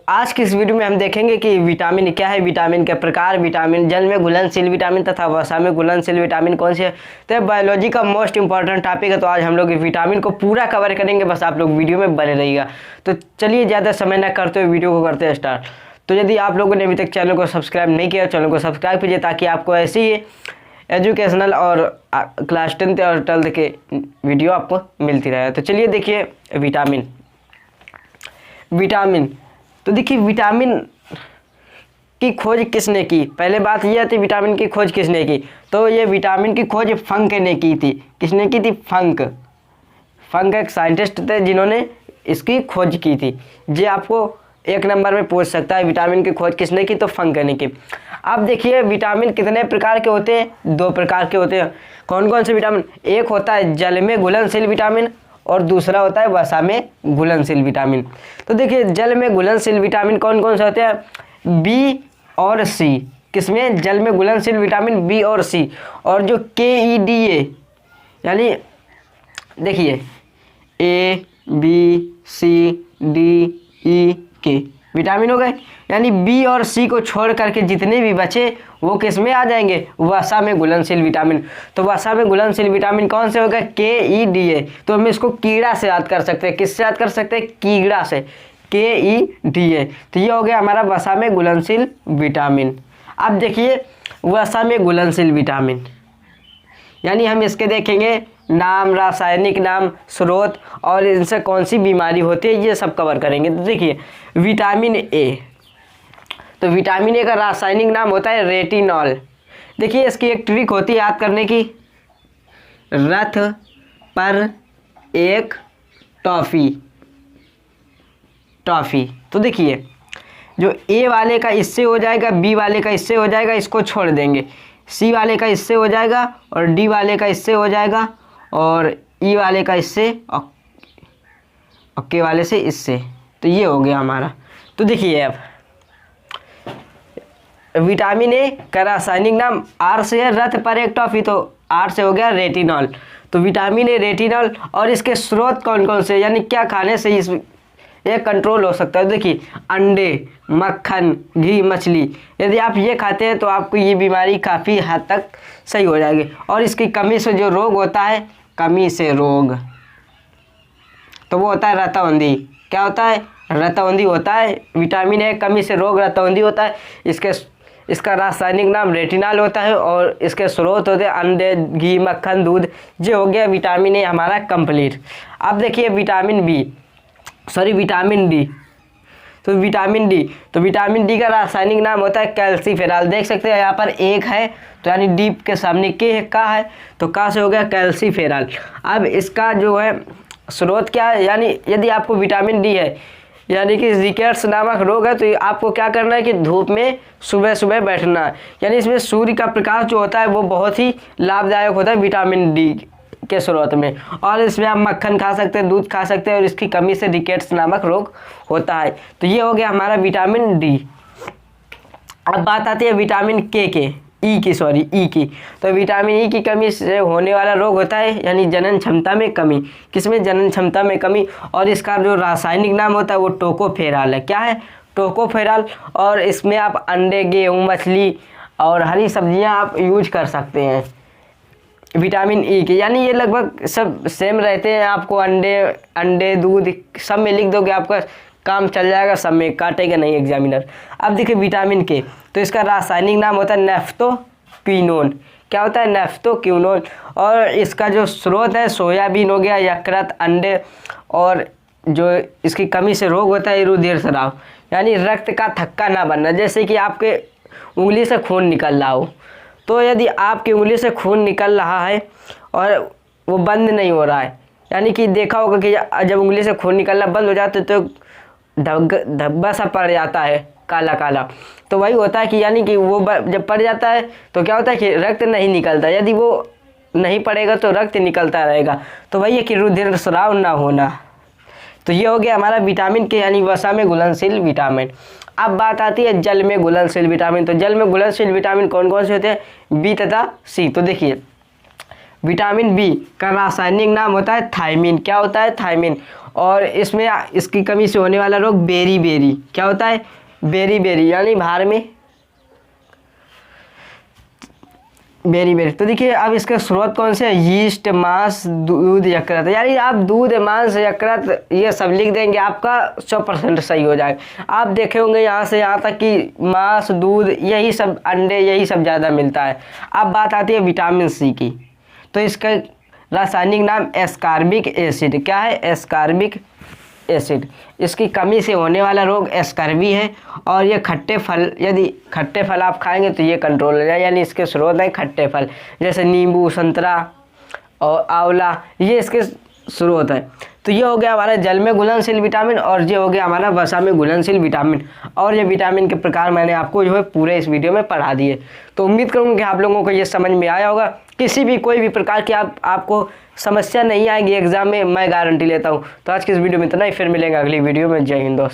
आज की इस वीडियो में हम देखेंगे कि विटामिन क्या है, विटामिन के प्रकार, विटामिन जल में घुलनशील विटामिन तथा वसा में घुलनशील विटामिन कौन से है। तो बायोलॉजी का मोस्ट इंपॉर्टेंट टॉपिक है, तो आज हम लोग विटामिन को पूरा कवर करेंगे। बस आप लोग वीडियो में बने रहिएगा। तो चलिए ज़्यादा समय न करते हुए वीडियो को करते हैं स्टार्ट। तो यदि आप लोगों ने अभी तक चैनल को सब्सक्राइब नहीं किया, चैनल को सब्सक्राइब कीजिए ताकि आपको ऐसी ही एजुकेशनल और क्लास 10th और 12th के वीडियो आपको मिलती रहे। तो चलिए देखिए विटामिन। तो देखिए विटामिन की खोज किसने की। पहले बात यह थी विटामिन की खोज किसने की, तो ये विटामिन की खोज फंक ने की थी। किसने की थी? फंक एक साइंटिस्ट थे जिन्होंने इसकी खोज की थी। ये आपको एक नंबर में पूछ सकता है, विटामिन की खोज किसने की, तो फंक ने की। अब देखिए विटामिन कितने प्रकार के होते हैं? 2 प्रकार के होते हैं। कौन कौन से विटामिन? एक होता है जल में घुलनशील विटामिन और दूसरा होता है वसा में घुलनशील विटामिन। तो देखिए जल में घुलनशील विटामिन कौन कौन से होते हैं? बी और सी। किसमें? जल में घुलनशील विटामिन बी और सी। और जो KEDA यानी देखिए ABCDE विटामिन हो गए, यानी बी और सी को छोड़ करके जितने भी बचे वो किस में आ जाएंगे? वसा में घुलनशील विटामिन। तो वसा में घुलनशील विटामिन कौन से हो गए? KEDA। तो हम इसको कीड़ा से याद कर सकते हैं। किससे याद कर सकते हैं? कीड़ा से, KEDA। तो ये हो गया हमारा वसा में घुलनशील विटामिन। अब देखिए वसा में घुलनशील विटामिन यानी हम इसके देखेंगे नाम, रासायनिक नाम, स्रोत और इनसे कौन सी बीमारी होती है, ये सब कवर करेंगे। तो देखिए विटामिन ए, तो विटामिन ए का रासायनिक नाम होता है रेटिनॉल। देखिए इसकी एक ट्रिक होती है याद करने की, रथ पर एक टॉफी। तो देखिए जो ए वाले का इससे हो जाएगा, बी वाले का इससे हो जाएगा, इसको छोड़ देंगे। सी वाले का इससे हो जाएगा और डी वाले का इससे हो जाएगा और ई वाले का इससे और के वाले से इससे। तो ये हो गया हमारा। तो देखिए अब विटामिन ए का रासायनिक नाम आर से है, रथ पर एक टॉफी, तो आर से हो गया रेटिनॉल। तो विटामिन ए रेटिनॉल। और इसके स्रोत कौन कौन से, यानी क्या खाने से ये कंट्रोल हो सकता है? देखिए अंडे, मक्खन, घी, मछली, यदि आप ये खाते हैं तो आपको ये बीमारी काफ़ी हद तक सही हो जाएगी। और इसकी कमी से जो रोग होता है, कमी से रोग, तो वो होता है रतौंधी। क्या होता है? रतौंधी होता है। विटामिन ए कमी से रोग रतौंधी होता है। इसका रासायनिक नाम रेटिनॉल होता है और इसके स्रोत होते हैं अंडे, घी, मक्खन, दूध। ये हो गया विटामिन ए हमारा कंप्लीट। अब देखिए विटामिन डी। तो विटामिन डी का रासायनिक नाम होता है कैल्सीफेरॉल। देख सकते हैं यहाँ पर एक है, तो यानी डी के सामने के है, का है, तो का से हो गया कैल्सीफेरॉल। अब इसका जो है स्रोत क्या है, यानी यदि आपको विटामिन डी है यानी कि रिकेट्स नामक रोग है, तो आपको क्या करना है कि धूप में सुबह सुबह बैठना है। यानी इसमें सूर्य का प्रकाश जो होता है वो बहुत ही लाभदायक होता है विटामिन डी के स्रोत में। और इसमें आप मक्खन खा सकते हैं, दूध खा सकते हैं और इसकी कमी से रिकेट्स नामक रोग होता है। तो ये हो गया हमारा विटामिन डी। अब बात आती है विटामिन ई की। तो विटामिन ई की कमी से होने वाला रोग होता है यानी जनन क्षमता में कमी। किसमें? जनन क्षमता में कमी। और इसका जो रासायनिक नाम होता है वो टोकोफेरॉल है। क्या है? टोकोफेरॉल। और इसमें आप अंडे, गेहूँ, मछली और हरी सब्जियां आप यूज कर सकते हैं विटामिन ई के। यानी ये लगभग सब सेम रहते हैं। आपको अंडे, दूध सब में लिख दोगे, आपका काम चल जाएगा, सब में काटेगा नहीं एग्जामिनर। अब देखिए विटामिन के, तो इसका रासायनिक नाम होता है नेफ्थोक्विनोन। क्या होता है? नेफ्थोक्विनोन। और इसका जो स्रोत है सोयाबीन हो गया, यकृत, अंडे। और जो इसकी कमी से रोग होता है रुधिर स्राव, यानी रक्त का थक्का ना बनना। जैसे कि आपके उंगली से खून निकल रहा हो, तो यदि आपकी उंगली से खून निकल रहा है और वो बंद नहीं हो रहा है, यानी कि देखा होगा कि जब उंगली से खून निकलना बंद हो जाता है तो धब्बा सा पड़ जाता है, काला काला। तो वही होता है कि यानी कि वो जब पड़ जाता है तो क्या होता है कि रक्त नहीं निकलता। यदि वो नहीं पड़ेगा तो रक्त निकलता रहेगा। तो वही है कि रुधिर स्राव ना होना। तो ये हो गया हमारा विटामिन के यानी वसा में घुलनशील विटामिन। अब बात आती है जल में घुलनशील विटामिन। तो जल में घुलनशील विटामिन कौन कौन से होते हैं? बी तथा सी। तो देखिए विटामिन बी का रासायनिक नाम होता है थायमीन। क्या होता है? थायमीन। और इसमें इसकी कमी से होने वाला रोग बेरी बेरी। क्या होता है? बेरी बेरी यानी बाहर में बेरी बेरी। तो देखिए अब इसके स्रोत कौन से हैं? यीस्ट, मांस, दूध, यकृत। यानी आप दूध, मांस, यकृत ये सब लिख देंगे, आपका 100% सही हो जाएगा। आप देखे होंगे यहाँ से यहाँ तक कि मांस, दूध, यही सब, अंडे, यही सब ज़्यादा मिलता है। अब बात आती है विटामिन सी की। तो इसका रासायनिक नाम एस्कॉर्बिक एसिड। क्या है? Ascorbic acid. इसकी कमी से होने वाला रोग एस्कर्वी है। और ये खट्टे फल, यदि खट्टे फल आप खाएंगे तो ये कंट्रोल हो जाए। यानी इसके स्रोत हैं खट्टे फल, जैसे नींबू, संतरा और आंवला, ये इसके स्रोत है। तो ये हो गया हमारा जल में घुलनशील विटामिन और ये हो गया हमारा वसा में घुलनशील विटामिन। और ये विटामिन के प्रकार मैंने आपको जो है पूरे इस वीडियो में पढ़ा दिए। तो उम्मीद करूँगा कि आप लोगों को ये समझ में आया होगा। किसी भी कोई भी प्रकार की आपको समस्या नहीं आएगी एग्जाम में, मैं गारंटी लेता हूँ। तो आज की इस वीडियो में इतना ही, फिर मिलेंगे अगली वीडियो में। जय हिंद दोस्त।